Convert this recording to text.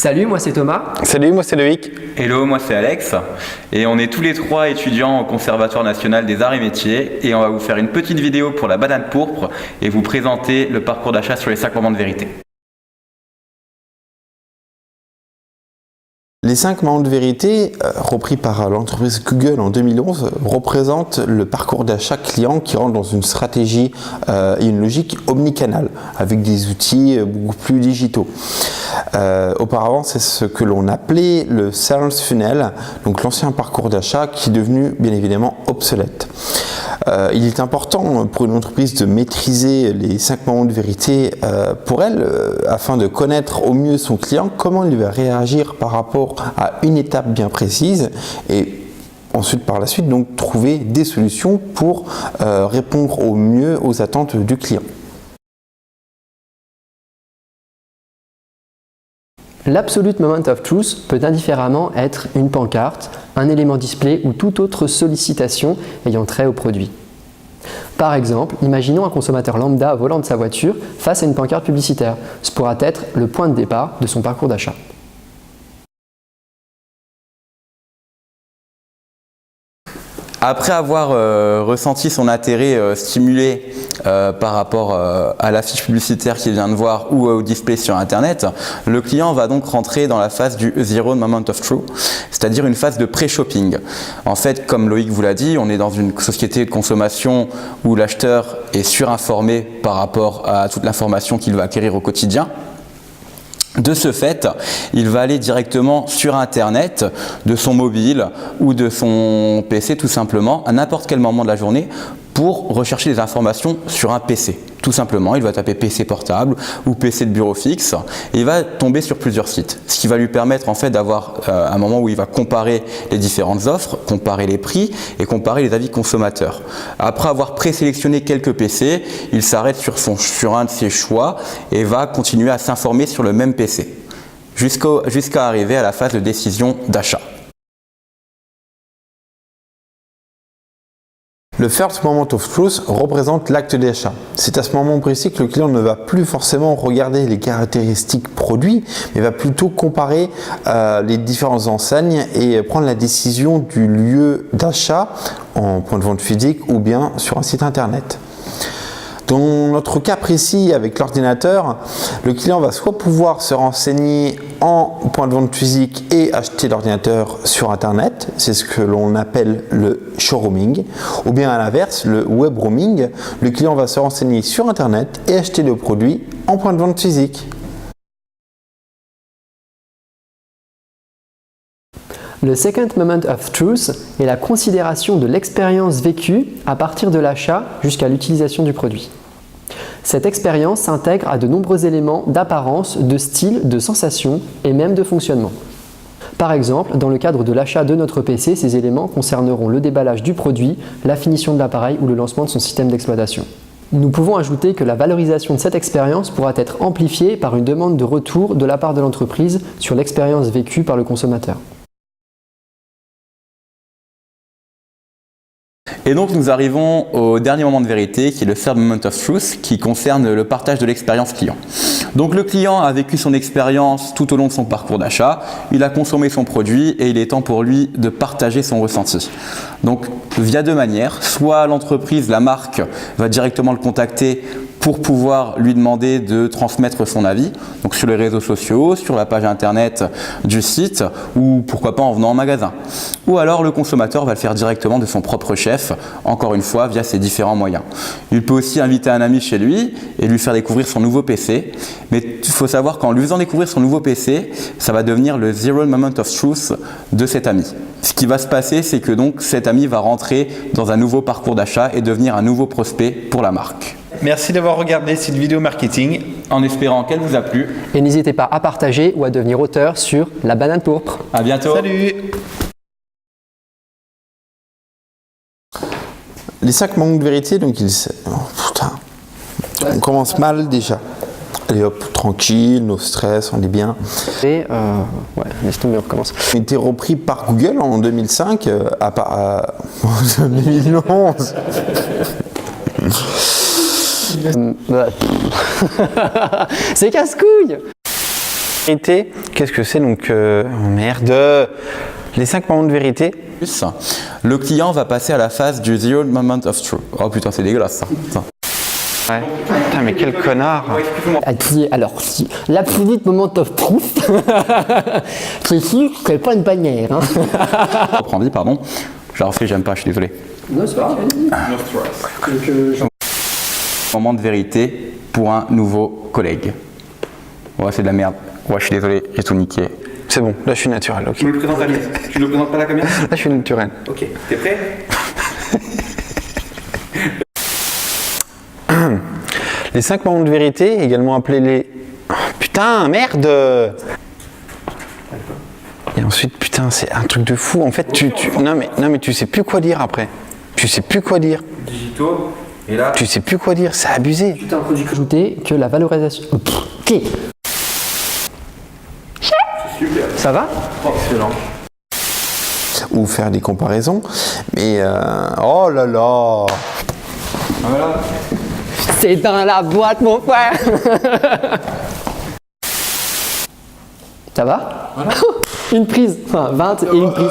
Salut, moi c'est Thomas. Salut, moi c'est Loïc. Hello, moi c'est Alex. Et on est tous les trois étudiants au Conservatoire national des arts et métiers. Et on va vous faire une petite vidéo pour la banane pourpre et vous présenter le parcours d'achat sur les 5 moments de vérité. Les 5 moments de vérité, repris par l'entreprise Google en 2011, représentent le parcours d'achat client qui rentre dans une stratégie et une logique omnicanal, avec des outils beaucoup plus digitaux. Auparavant, c'est ce que l'on appelait le sales funnel, donc l'ancien parcours d'achat qui est devenu bien évidemment obsolète. Il est important pour une entreprise de maîtriser les 5 moments de vérité pour elle, afin de connaître au mieux son client, comment il va réagir par rapport à une étape bien précise et ensuite par la suite donc trouver des solutions pour répondre au mieux aux attentes du client. L'absolute moment of truth peut indifféremment être une pancarte, un élément display ou toute autre sollicitation ayant trait au produit. Par exemple, imaginons un consommateur lambda volant de sa voiture face à une pancarte publicitaire. Ce pourra être le point de départ de son parcours d'achat. Après avoir ressenti son intérêt stimulé par rapport à l'affiche publicitaire qu'il vient de voir ou au display sur internet, le client va donc rentrer dans la phase du Zero Moment of Truth, c'est-à-dire une phase de pré-shopping. En fait, comme Loïc vous l'a dit, on est dans une société de consommation où l'acheteur est surinformé par rapport à toute l'information qu'il va acquérir au quotidien. De ce fait, il va aller directement sur internet, de son mobile ou de son PC tout simplement, à n'importe quel moment de la journée pour rechercher des informations sur un PC. Tout simplement, il va taper PC portable ou PC de bureau fixe et il va tomber sur plusieurs sites. Ce qui va lui permettre en fait d'avoir un moment où il va comparer les différentes offres, comparer les prix et comparer les avis consommateurs. Après avoir présélectionné quelques PC, il s'arrête sur un de ses choix et va continuer à s'informer sur le même PC jusqu'à arriver à la phase de décision d'achat. Le first moment of truth représente l'acte d'achat. C'est à ce moment précis que le client ne va plus forcément regarder les caractéristiques produits, mais va plutôt comparer les différentes enseignes et prendre la décision du lieu d'achat en point de vente physique ou bien sur un site internet. Dans notre cas précis avec l'ordinateur, le client va soit pouvoir se renseigner en point de vente physique et acheter l'ordinateur sur internet, c'est ce que l'on appelle le showrooming, ou bien à l'inverse, le web roaming, le client va se renseigner sur internet et acheter le produit en point de vente physique. Le second moment of truth est la considération de l'expérience vécue à partir de l'achat jusqu'à l'utilisation du produit. Cette expérience s'intègre à de nombreux éléments d'apparence, de style, de sensation et même de fonctionnement. Par exemple, dans le cadre de l'achat de notre PC, ces éléments concerneront le déballage du produit, la finition de l'appareil ou le lancement de son système d'exploitation. Nous pouvons ajouter que la valorisation de cette expérience pourra être amplifiée par une demande de retour de la part de l'entreprise sur l'expérience vécue par le consommateur. Et donc nous arrivons au dernier moment de vérité qui est le third moment of truth qui concerne le partage de l'expérience client. Donc le client a vécu son expérience tout au long de son parcours d'achat, il a consommé son produit et il est temps pour lui de partager son ressenti. Donc via deux manières, soit l'entreprise, la marque va directement le contacter pour pouvoir lui demander de transmettre son avis, donc sur les réseaux sociaux, sur la page internet du site ou pourquoi pas en venant en magasin. Ou alors le consommateur va le faire directement de son propre chef, encore une fois via ces différents moyens. Il peut aussi inviter un ami chez lui et lui faire découvrir son nouveau PC, mais il faut savoir qu'en lui faisant découvrir son nouveau PC, ça va devenir le zero moment of truth de cet ami. Ce qui va se passer, c'est que donc cet ami va rentrer dans un nouveau parcours d'achat et devenir un nouveau prospect pour la marque. Merci d'avoir regardé cette vidéo marketing, en espérant qu'elle vous a plu. Et n'hésitez pas à partager ou à devenir auteur sur la banane pourpre. À bientôt. Salut! Les 5 moments de vérité, donc on commence mal déjà. Allez hop, tranquille, no stress, on est bien. Et ouais, laisse tomber, on recommence. Il a été repris par Google en 2005, en 2011. C'est casse-couille! Vérité, qu'est-ce que c'est donc merde. Les 5 moments de vérité. Le client va passer à la phase du Zero Moment of Truth. Oh putain, c'est dégueulasse ça. Ouais. Putain, mais quel connard. Alors, si l'absolute moment of truth, c'est sûr que c'est pas une bannière. Hein. Reprends dit, pardon. Je la refais, j'aime pas, je suis désolé. Non, c'est pas grave. Moment de vérité pour un nouveau collègue. Ouais, c'est de la merde. Ouais, je suis désolé, j'ai tout niqué. C'est bon, là je suis naturel, ok. Tu me le présentes à la Tu ne le présentes pas à la caméra? Là je suis naturel. Ok, t'es prêt? Les 5 moments de vérité, également appelés les... Oh, putain, merde. Et ensuite, putain, c'est un truc de fou. En fait, non mais tu sais plus quoi dire après. Tu sais plus quoi dire. Digitaux. Et là. Tu sais plus quoi dire, c'est abusé. Putain, faut ajouter que la valorisation... Ok. Super. Ça va? Excellent. Ou faire des comparaisons. Mais, oh là là. Voilà. C'est dans la boîte, mon frère. Ça va? Voilà. Une prise, enfin 20 et une prise.